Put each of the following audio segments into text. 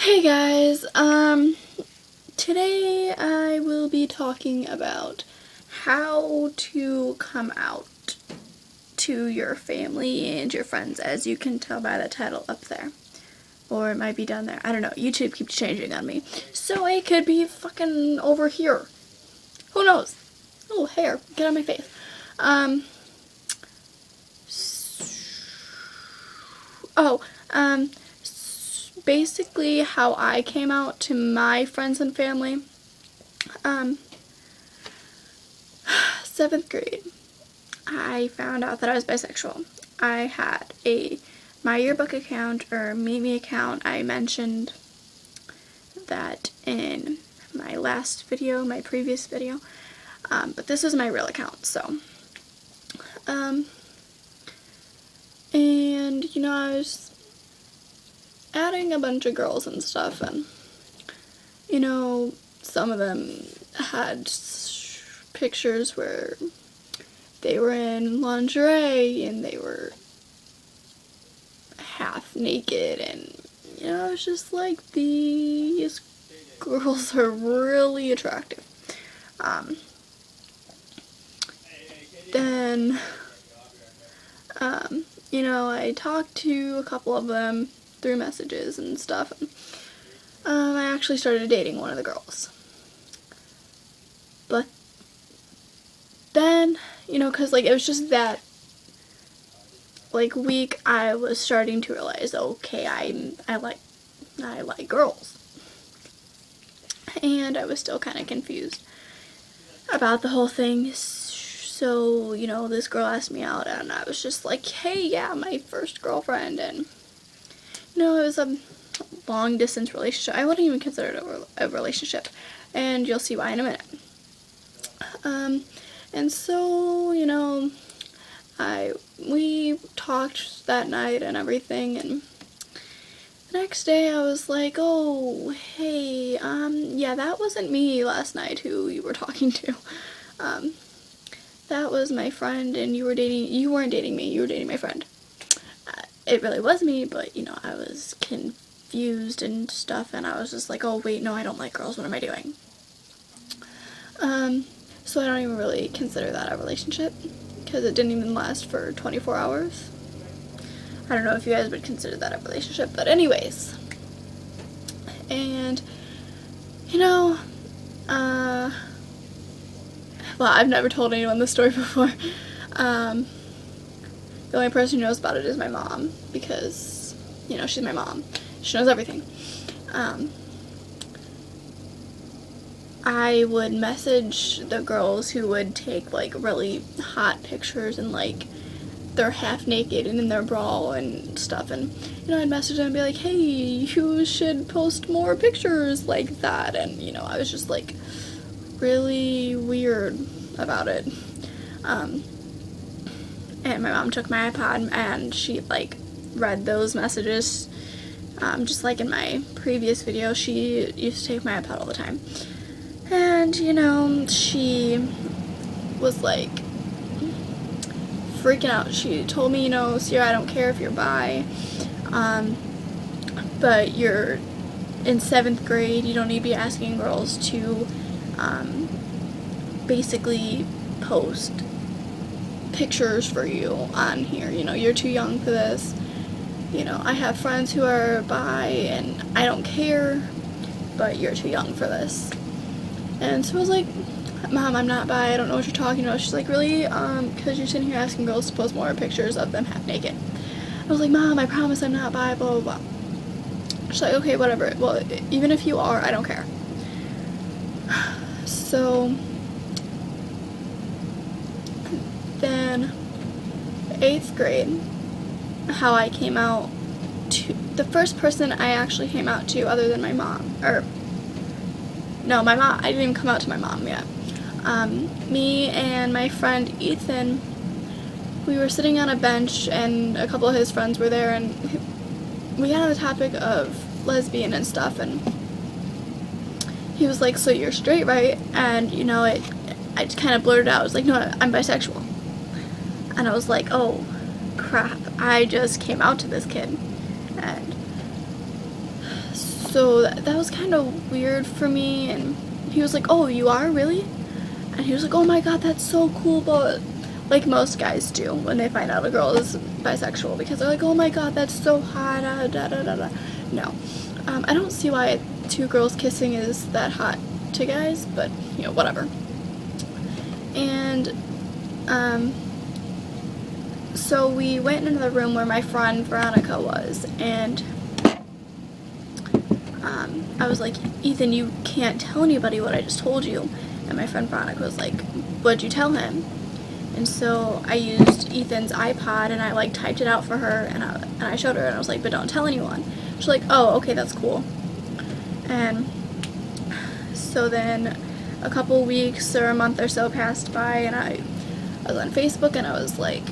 Hey guys, today I will be talking about how to come out to your family and your friends, as you can tell by the title up there. Or it might be down there. I don't know. YouTube keeps changing on me. So it could be fucking over here. Who knows? Oh, hair. Get on my face. Basically how I came out to my friends and family. 7th grade, I found out that I was bisexual. I had my yearbook account, or Meet Me account. I mentioned that in my last video, my previous video, but this was my real account, so, and, I was adding a bunch of girls and stuff, and, some of them had pictures where they were in lingerie and they were half naked, and, it's just like, these girls are really attractive. Then, I talked to a couple of them through messages and stuff, and I actually started dating one of the girls. But then, because, it was just that, week, I was starting to realize, okay, I like girls. And I was still kind of confused about the whole thing. So, this girl asked me out, and I was just like, hey, yeah, my first girlfriend, and, it was a long-distance relationship. I wouldn't even consider it a relationship, and you'll see why in a minute. And so, we talked that night and everything, and the next day I was like, oh, hey, yeah, that wasn't me last night who you were talking to. That was my friend, and you weren't dating me, you were dating my friend. It really was me, but, I was confused and stuff, and I was just like, oh, wait, no, I don't like girls, what am I doing? So I don't even really consider that a relationship, because it didn't even last for 24 hours. I don't know if you guys would consider that a relationship, but anyways. And, well, I've never told anyone this story before. The only person who knows about it is my mom, because, she's my mom. She knows everything. I would message the girls who would take, really hot pictures, and, they're half naked and in their bra and stuff, and, I'd message them and be like, hey, you should post more pictures like that, and, I was just, really weird about it. And my mom took my iPod, and she, read those messages, just like in my previous video. She used to take my iPod all the time. And, she was, freaking out. She told me, Sierra, I don't care if you're bi, but you're in 7th grade, you don't need to be asking girls to, basically post pictures for you on here. You're too young for this. I have friends who are bi, and I don't care, but you're too young for this. And so I was like, Mom, I'm not bi, I don't know what you're talking about. She's like, really? Because you're sitting here asking girls to post more pictures of them half naked. I was like, Mom, I promise I'm not bi, blah, blah, blah. She's like, okay, whatever. Well, even if you are, I don't care. So, then, 8th grade, how I came out to, the first person I actually came out to other than my mom, no, my mom, I didn't even come out to my mom yet. Me and my friend Ethan, we were sitting on a bench, and a couple of his friends were there, and we got on the topic of lesbian and stuff, and he was like, so you're straight, right? And, I just kind of blurted out, I was like, no, I'm bisexual. And I was like, oh, crap, I just came out to this kid. And So that was kind of weird for me, and he was like, oh, you are, really? And he was like, oh my god, that's so cool, but like most guys do when they find out a girl is bisexual, because they're like, oh my god, that's so hot, da da da da. No, I don't see why 2 girls kissing is that hot to guys, but you know, whatever. And so we went into the room where my friend Veronica was, and I was like, Ethan, you can't tell anybody what I just told you. And my friend Veronica was like, what'd you tell him? And so I used Ethan's iPod, and I like typed it out for her, and I showed her, and I was like, but don't tell anyone. She's like, oh, okay, that's cool. And so then a couple weeks or a month or so passed by, and I was on Facebook, and I was like,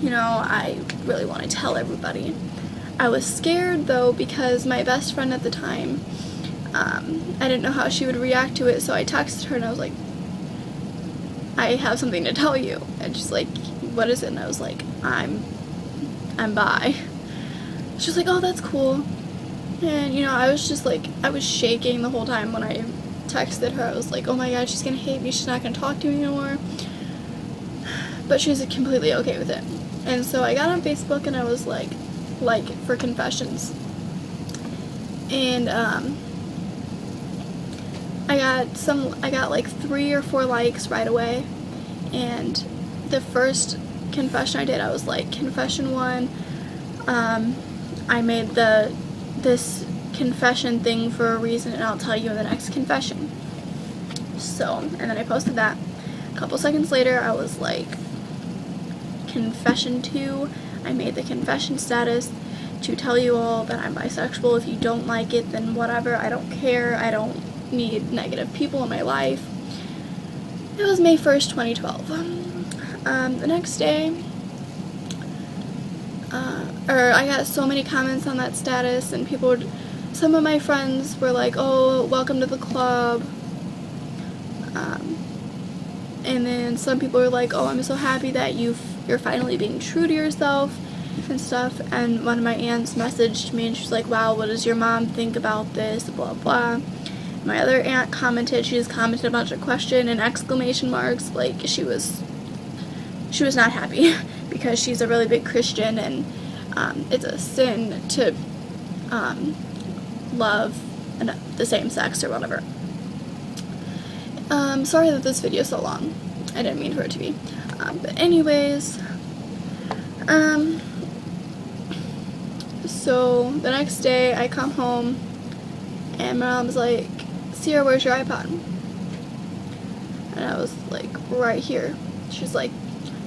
you know, I really want to tell everybody. I was scared though, because my best friend at the time, I didn't know how she would react to it, so I texted her and I was like, I have something to tell you. And she's like, what is it? And I was like, I'm bi. She's like, oh, that's cool. And you know, I was just like, I was shaking the whole time when I texted her. I was like, oh my god, she's gonna hate me, she's not gonna talk to me anymore. But she was completely okay with it. And so I got on Facebook, and I was like for confessions, and I got like 3 or 4 likes right away. And the first confession I did, I was like, confession 1, I made this confession thing for a reason, and I'll tell you in the next confession. So, and then I posted that. A couple seconds later, I was like, confession 2, I made the confession status to tell you all that I'm bisexual. If you don't like it, then whatever, I don't care. I don't need negative people in my life. It was May 1st, 2012. The next day, I got so many comments on that status, and some of my friends were like, oh, welcome to the club. And then some people were like, oh, I'm so happy that you're finally being true to yourself and stuff. And one of my aunts messaged me, and she's like, wow, what does your mom think about this, blah blah. My other aunt commented, she just commented a bunch of question and exclamation marks, like she was not happy because she's a really big Christian, and it's a sin to love the same sex or whatever. Sorry that this video is so long. I didn't mean for it to be. But anyways, so the next day I come home, and my mom's like, Sierra, where's your iPod? And I was like, right here. She's like,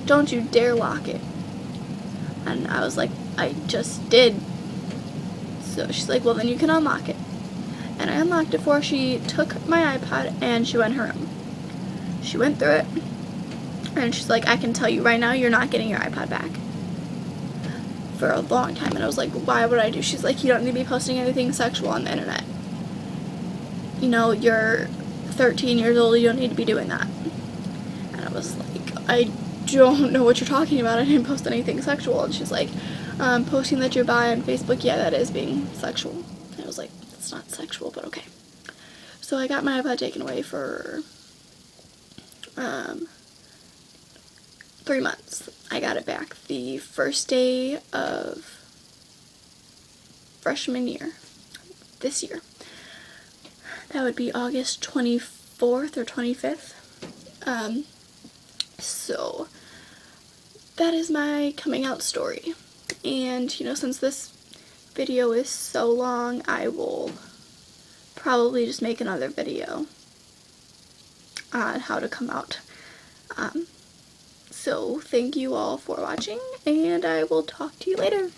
don't you dare lock it. And I was like, I just did. So she's like, well, then you can unlock it. And I unlocked it for her. She took my iPod and she went in her room. She went through it, and she's like, I can tell you right now, you're not getting your iPod back. For a long time. And I was like, why would I do? She's like, you don't need to be posting anything sexual on the internet. You know, you're 13 years old, you don't need to be doing that. And I was like, I don't know what you're talking about. I didn't post anything sexual. And she's like, posting that you're bi on Facebook, yeah, that is being sexual. And I was like, it's not sexual, but okay. So I got my iPod taken away for 3 months. I got it back the first day of freshman year, this year. That would be August 24th or 25th. So that is my coming out story. And, you know, since this video is so long, I will probably just make another video on how to come out. So thank you all for watching, and I will talk to you later.